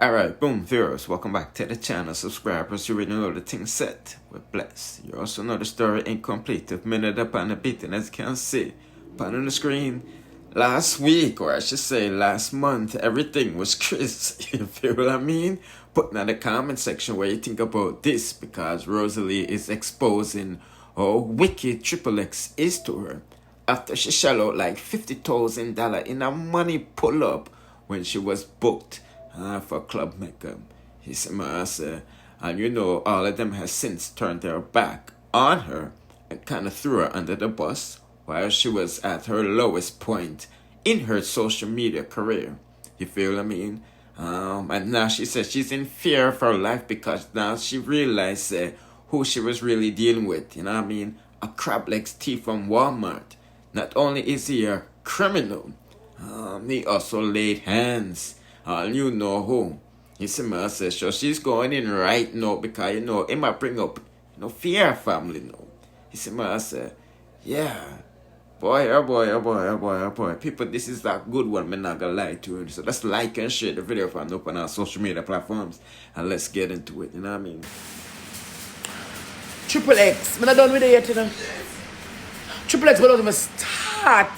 Alright, boom, viewers, welcome back to the channel. Subscribers, you already know the thing set. We're blessed. You also know the story incomplete of minute upon a bit, and as you can see, upon the screen, last week, or I should say last month, everything was crisp. You feel what I mean? Put in the comment section what you think about this, because Rosalie is exposing how wicked Triple X is to her after she shell out like $50,000 in a money pull up when she was booked for club makeup. He said, and you know, all of them has since turned their back on her and kind of threw her under the bus while she was at her lowest point in her social media career. You feel what I mean? And now she says she's in fear of her life because now she realized who she was really dealing with. You know what I mean? A crab legs thief from Walmart. Not only is he a criminal, he also laid hands. You know who. He said, so she's going in right now because, you know, it might bring up, you know, fear family now. He said, yeah. Boy, oh boy, oh boy, oh boy, oh boy. People, this is that good one, I'm not gonna lie to you. So let's like and share the video if I'm up on our social media platforms. And let's get into it, you know what I mean? Triple X, I'm not done with it yet, you know. Triple X, we don't even start.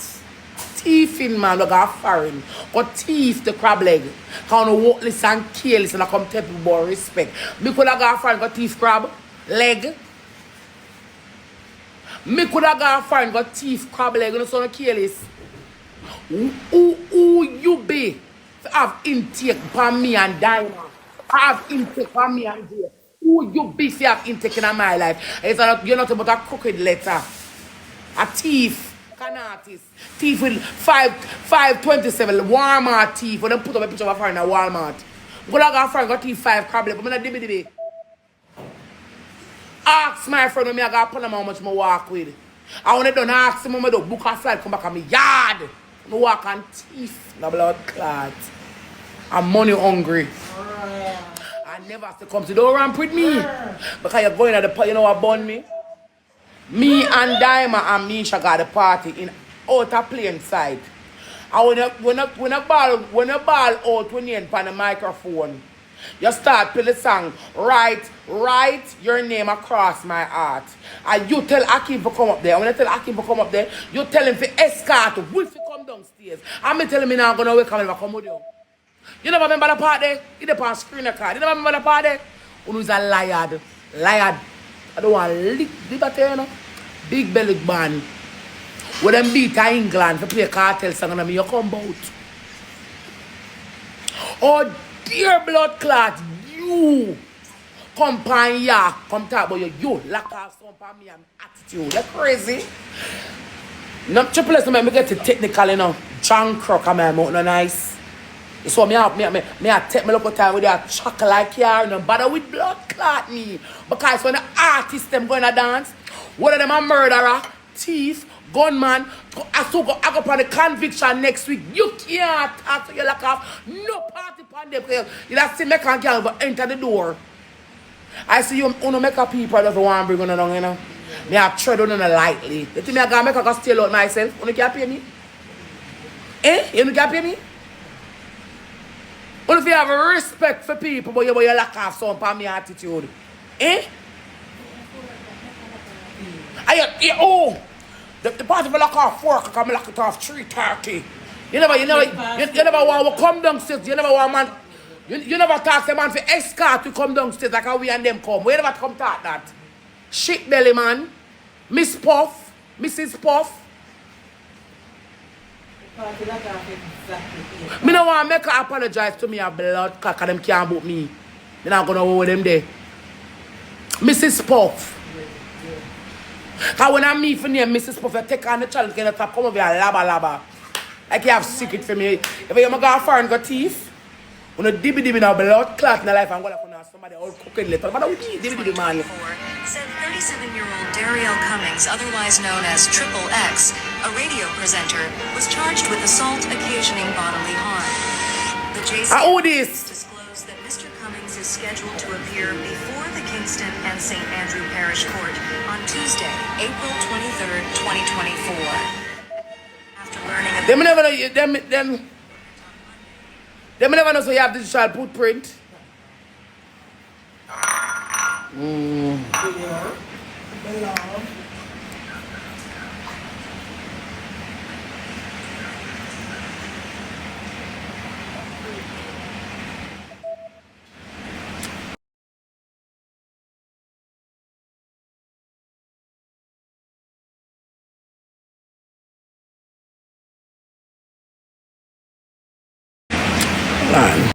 Thiefing, man, we got foreign. Got thief the crab leg. Can you walk this and kill this and I come tell people about respect. Me could have got foreign, got thief crab leg. Me could have got foreign, got thief crab leg. You know, so no kill this. Who you be? Have intake for me and Diamond. Have intake for me and Jay. Who you be if you have intake in my life? You're not about a crooked letter. A thief. An artist. Thief with 527 Walmart thief. When they put up a picture of a friend at Walmart. I'm gonna go friend got thief 5 crab leg. I'm gonna dibby. Ask my friend when I got upon him how much I walk with. I want to done ask him when I do book a flight come back on me yard. I walk on thief. The blood clot. I'm money hungry. I never have to come to the ramp with me. Because you're going at the you know what bun me? Me and Diamond and Misha got a party in outer plain side. And when a ball out when you're on the microphone, you start play the song, write your name across my heart. And you tell AKEEM to come up there. When I tell AKEEM to come up there, you tell him to escort Wolf to come downstairs. And me tell him now I'm gonna wake up and come with you. You never remember the party? You never on screen card. You never remember the party? Who is a liar. I don't want to lick the you big belly band. When them beat England to play Kartel song and you come out. Oh dear blood clot, you come pan ya, come talk about you lack off some for me and attitude. That's crazy. No Triple X, me get it technical, you know. John Crook and my mouth no nice. So me take me look time with that chocolate car, no bother with blood clot me. Because when the artists them going to dance, one of them a murderer, thief, gunman, I go upon the conviction next week. You can't talk to your lack of no party upon them. You have to make a girl but enter the door. I see you make a people that want to bring on, you know. Me have tread on lightly. You think me I make a steal out myself? You can't pay me? You can't pay me? But if you have respect for people, but you lack of some for me attitude. The party will lock off 4 o'clock, I lock it off 3:30. You never want to come downstairs. You never want man. You never talk to man for escort to come downstairs like how we and them come. We never come talk that. Shit belly man. Miss Puff. Mrs. Puff. Me no want to make her apologize to me a blood cock and them can't book me. Me not gonna hold them there. Mrs. Puff. Because when I meet for name Mrs. Puff, you take on the challenge, get top, come over here, laba. Like you have secret for me. If you go far and go thief, when you dibby now blood clot in the life, I'm going to have somebody all cooking little. But we dibby man. Said 37-year-old Dariel Cummings, otherwise known as Triple X, a radio presenter, was charged with assault occasioning bodily harm. The JC disclosed that Mr. Cummings is scheduled to appear before the Kingston and St. Andrew Parish Court on Tuesday, April 23rd, 2024. After learning of They never know so you have digital footprint. Man.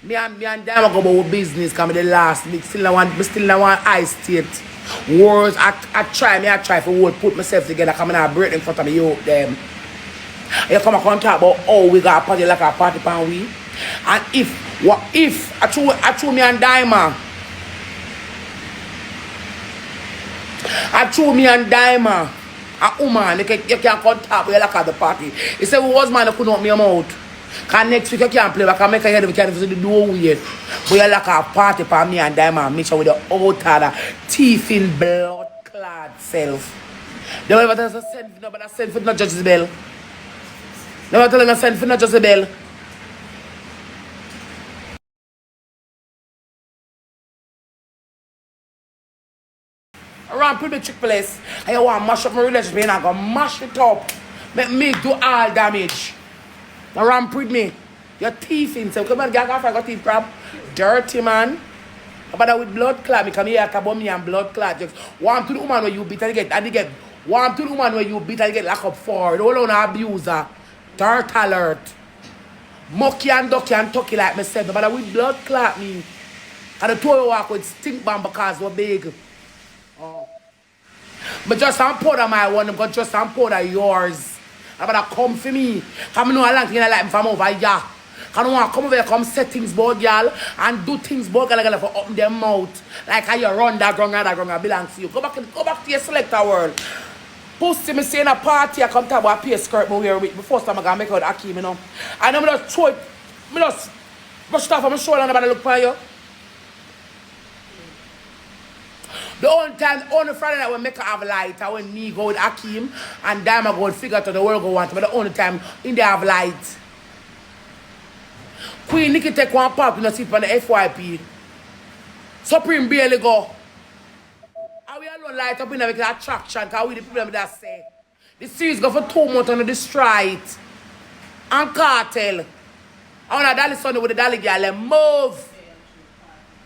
Me and Diamond go about business come the last me still not want high state words I try for hold put myself together come and break in front of me youth them. You come and talk about oh we got a party like a party pan we and if I true me and Diamond a woman you can come talk with you like at the party. He said we was man who couldn't open your mouth. Cause next week you can't play, but I can make a head of the door weird. But you like a party for me and Diamond mix with the outer teeth in blood clad self. They will ever send for but send for not just the bell. They will tell them send for not just the bell. Around pretty trick place. And you want to mash up my relationship and I'm gonna mash it up. Make me do all damage. Now ramp with me. Your teeth in. So come on, get off. I got teeth crab. Dirty man. But that with blood clot. Because me about me and blood clot. Just warm to the woman where you beat and get warm to the woman where you beat and get locked up for. Don't want to abuser. Dirt alert. Mucky and ducky and tucky like me said. But that with blood clot me. And the two of you walk with stink bomb because we're big. Oh. But just I'm proud of my one. Because just I'm proud of yours. I better come for me. Because I know how long thing I like from over here. Because I want to come over here, come set things about girl and do things about girl for open their mouth. Like how you run that ground belongs to you. Go back to your selector world. Pussy me say in a party, I come to about a pay skirt me wear with. Before time I got make out AKEEM, you know. And then I just throw it, I just brush it off on my shoulder and nobody look for you. The only Friday night when make her have light, I when me go with AKEEM and Diamond go and figure out the world go want, but the only time in they have light. Queen Nikki take one pop in the seat on the FYP. Supreme barely go. And we alone light up in the attraction, because we the people that say. The series go for 2 months on the destroy it. And Kartel. I want to dolly Sunday with the dolly girl and move.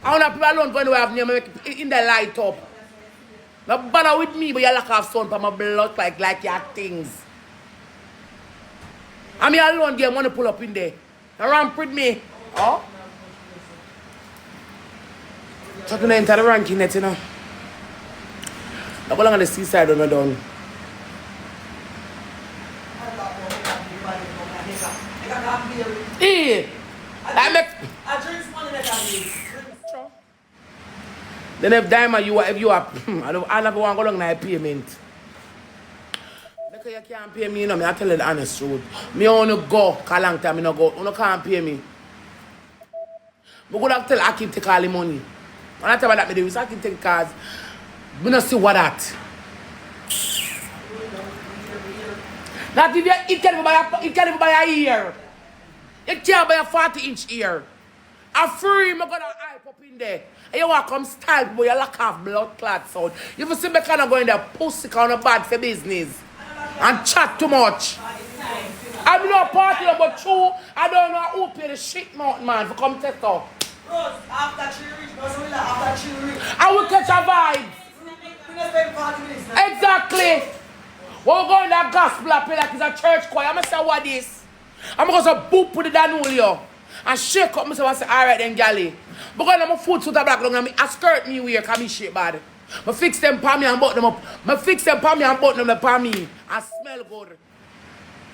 I want people alone going to have name in the light up. Not bother with me, but you like have son for my blood like your things. I mean alone get money pull up in there. Now ramp with me. Oh? So to enter the ranking net, you know. Now go along on the seaside when we're done. Hey! I drink money that I then if Diamond if you are I never want to go along na payment. Because you can't pay me, you know, I tell you the honest truth. Me only go, because a long time I no go. You can't pay me. I go to tell AKEEM take all the money. When I tell you that, I do AKEEM take cars. I don't see what that. Not if you can't even buy a ear. You can't buy a 40-inch ear. A free, I'm going to hype up in there. And you want to come style, but you lack of blood clot sound. You see me kind of going there, pussy kind of bad for business. And chat too much. I'm not party, but true, I don't know who pay the shit mouth, man, for come test out. Rose, after she reach, after she reach. I will catch a vibe. We don't spend 40 minutes now. Exactly. We're going to gospel up like it's a church choir. I'm going to say what this. I'm going to boop with the Danulio. And shake up myself and say, alright then, galley. Because I'm a foot suit of black long and I skirt me wear because me shape bad. I fix them for me and button them up. I fix them for me and button them for me. I smell good.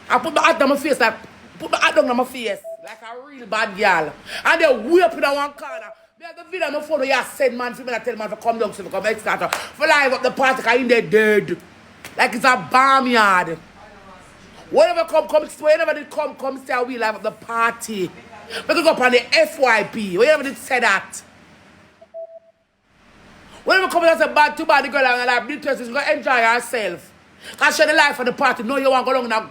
I put my hat on my face like, put my hat on my face like a real bad girl. And they whip in one corner. Me have the video on my phone where you send man for me and tell man to come down to come extra. For live up the party because in there dead. Like it's a barnyard. Whenever they come stay we live up the party. We could go up on the FYP. We never did say that. When we come as a bad to bad, the girl and like this is gonna enjoy herself. Cause she the life of the party. No, you want to go along in a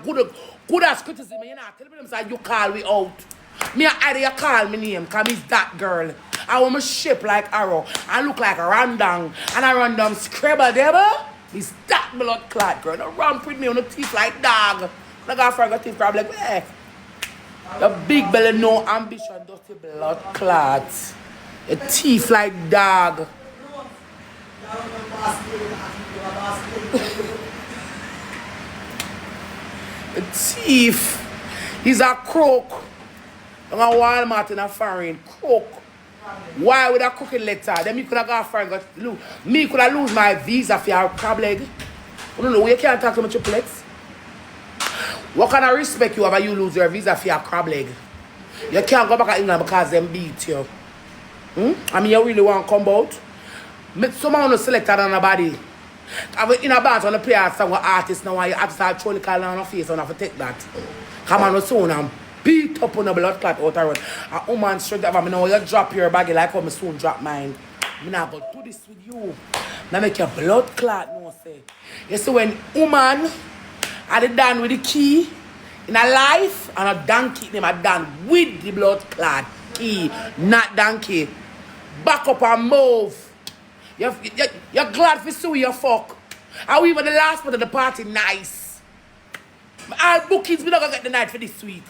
good as criticism. You know, tell me them say you call me out. Me either you call me name, cause me's that girl. I want me shape like arrow. I look like a random. And a random scribble devil. It's that blood clot girl. Don't ramp with me on the teeth like dog. I got for a teeth crab like eh. The big belly, no ambition, dirty blood clots. The teeth like dog. The teeth. He's a crook. I'm a Walmart in a foreign crook. Why would I crooked letter? Then me could have got foreign got lose. Me could have lose my visa for your crab leg. I don't know, you can't talk to me triplets. What kind of respect you have when you lose your visa for your crab leg? You can't go back to England because them beat you. I mean, you really want to come out? Someone who selected on a body. In a band, when you play a song with artists now, you artists are throwing the collar on your face and have to take that. Come on, soon and beat up on the blood clot out the road. A woman straight up, I know you drop your baggy like how I soon drop mine. I'm not going to do this with you. Now make your blood clot, no say. You see, when woman are done with the key in a life and a donkey, them are done with the blood clot key, not donkey. Back up and move. You're glad for see your fuck. And we were the last part of the party, nice. All bookings, we not gonna get the night for this week.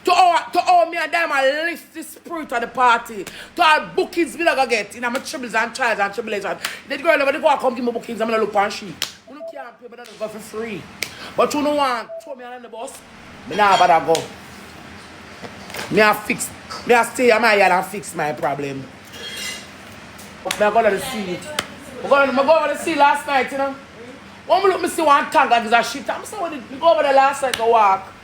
To all me and them, I lift the spirit of the party. To all bookings, we not gonna get. In my troubles and trials and tribulations. The girl over the go come give me bookings, I'm gonna look on she. You don't can't pay, but I go for free. But you know what? Throw me on the bus. Me nah bother go. Me I stay at my yard and fix my problem. I go to the sea. I go over the sea last night, you know. When I look, I see one tank that is a shit. I'm saying, I go over there last night to walk.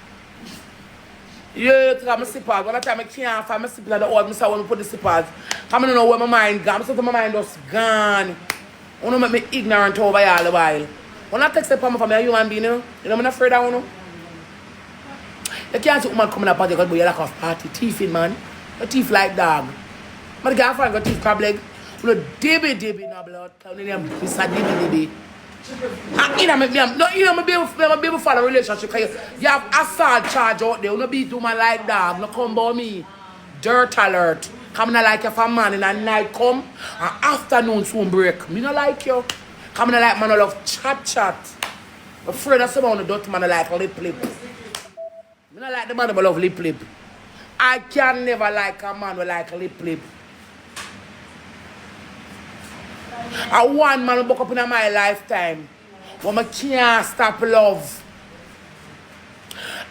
Yeah, because I'm slippers. When I time I can't find my slippers at the old, I say, I want to put the slippers. I don't know where my mind gone. I say, my mind just gone. I want to make me ignorant over here all the while. When I text the palm from a human being, you know, I'm not afraid of you. You can't see a woman coming up at the you're like a party. Teething, man. Your teeth like dog. My girlfriend got teeth crab leg. You know, dibby in the blood. It's a dibby. You know, I'm able for a relationship. You have assault charge out there. You don't beat woman like dog. No come by me. Dirt alert. Coming like if a man in a night come and afternoon soon break. Me not like you. Coming like man I love chat. I'm afraid of someone who don't man I like lip. Me not like the man who love lip. I can never like a man who like lip. I one man who buck up in my lifetime when I can't stop love.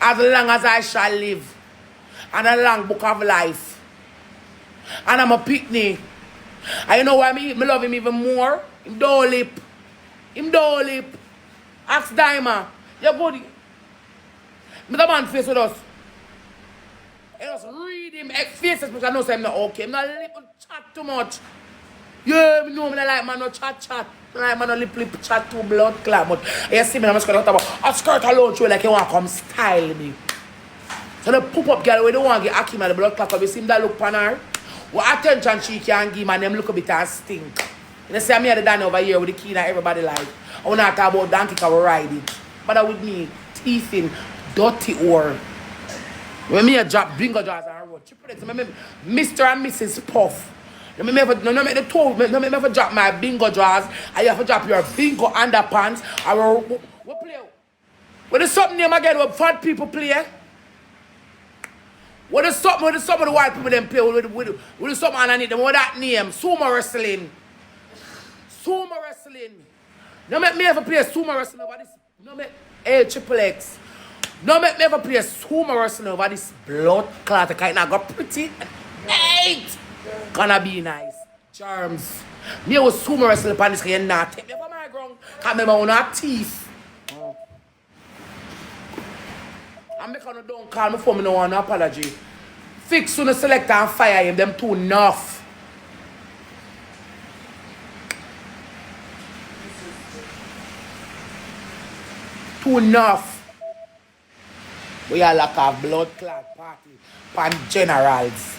As long as I shall live. And a long book of life. And I'm a picnic. And you know why me love him even more? Him don't lip. Ask Diamond. You're good. Me the man face with us. I just read him faces because I know I'm not okay. I'm not lip chat too much. Yeah, me know me like man no chat. Like man no lip chat too blood clot. But you see me, I'm just gonna talk about a skirt alone show like you want to come style me. So the poop up girl, we don't want to get AKEEM at the blood clot. You see that look pan her? What attention she can give man, them look a bit and stink. You see me at the Danny over here with the key that everybody like. I want to talk about donkey because we ride it. But that with me, teeth in, dirty ore. When me a drop bingo jars on the road, Mr. and Mrs. Puff. No me never drop my bingo jars. I have to drop your bingo underpants. I will play. What is something name again? What fat people play? What is something the white people them play? What is something underneath them? What that name? Sumo wrestling. No make me ever play sumo wrestling over this. No make triple X. No make me ever play sumo wrestling over this blood clot. I can't go pretty. Eight. Gonna be nice. Charms. Me was sumo wrestling upon this because you're not take me for my ground. Can't remember on our teeth. I'm making a don't call me for me no one apology. Fix on the selector and fire him. Them too enough. Too enough. We are like a blood clot party. Pan generals.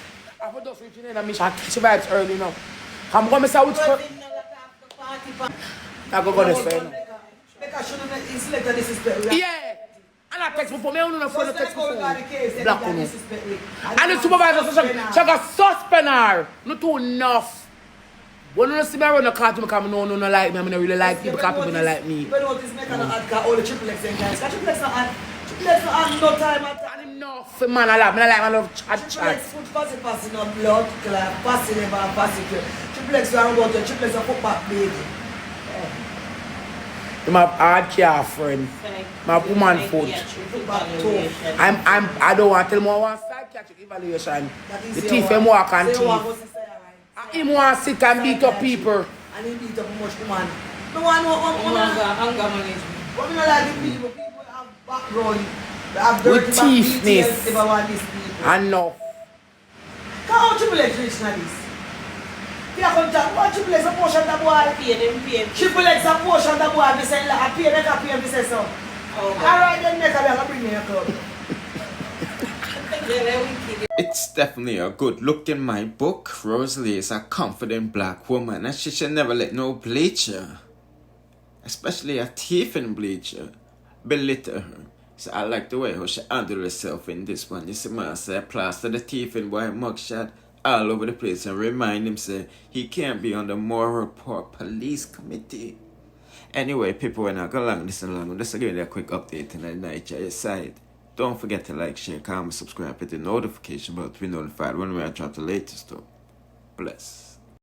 I put those reaching in a mission. Catch Vybz early now. I'm going to say which one. I go this way. Because shouldn't have selected disrespect. Yeah. And I text before me, I don't know if I text before. Black woman. Disrespect. And the supervisor said, she got suspend her. Not too enough. When you see me around the car to me, because I don't like me, I don't really like people, because people don't like me. But notice me can add all the triple X and guys. Triple X not add no time at all. Enough, man, I love chat. Triple X food passing no blood clot, passing never passing. Triple X you are about to triple X a footback baby. I'm a hard care friend. My woman food. I don't want to tell me I want psychiatric evaluation. The thief him walk and thief. Him want to sit and beat up people. And he beat up much woman. No one anger management. What we not like the people have background. They have dirty with thiefness. They want these people. And no. How Triple X reach now this? Pay a contract. What Triple X a portion of the boy? Pay. Triple X a portion of the boy. I say like a pay. Make a pay and say so. Alright then make a bring me a club. It's definitely a good look in my book. Rosalie is a confident black woman and she should never let no bleacher, especially a thieving bleacher, belittle her. So I like the way how she handled herself in this one. You see man say plaster the thieving boy mugshot all over the place and remind him say he can't be on the moral report police committee. Anyway, people, when I go along this and along, I'm just giving you a quick update on the Nigeria side. Don't forget to like, share, comment, subscribe, hit the notification bell to be notified when we drop the latest stuff. Bless.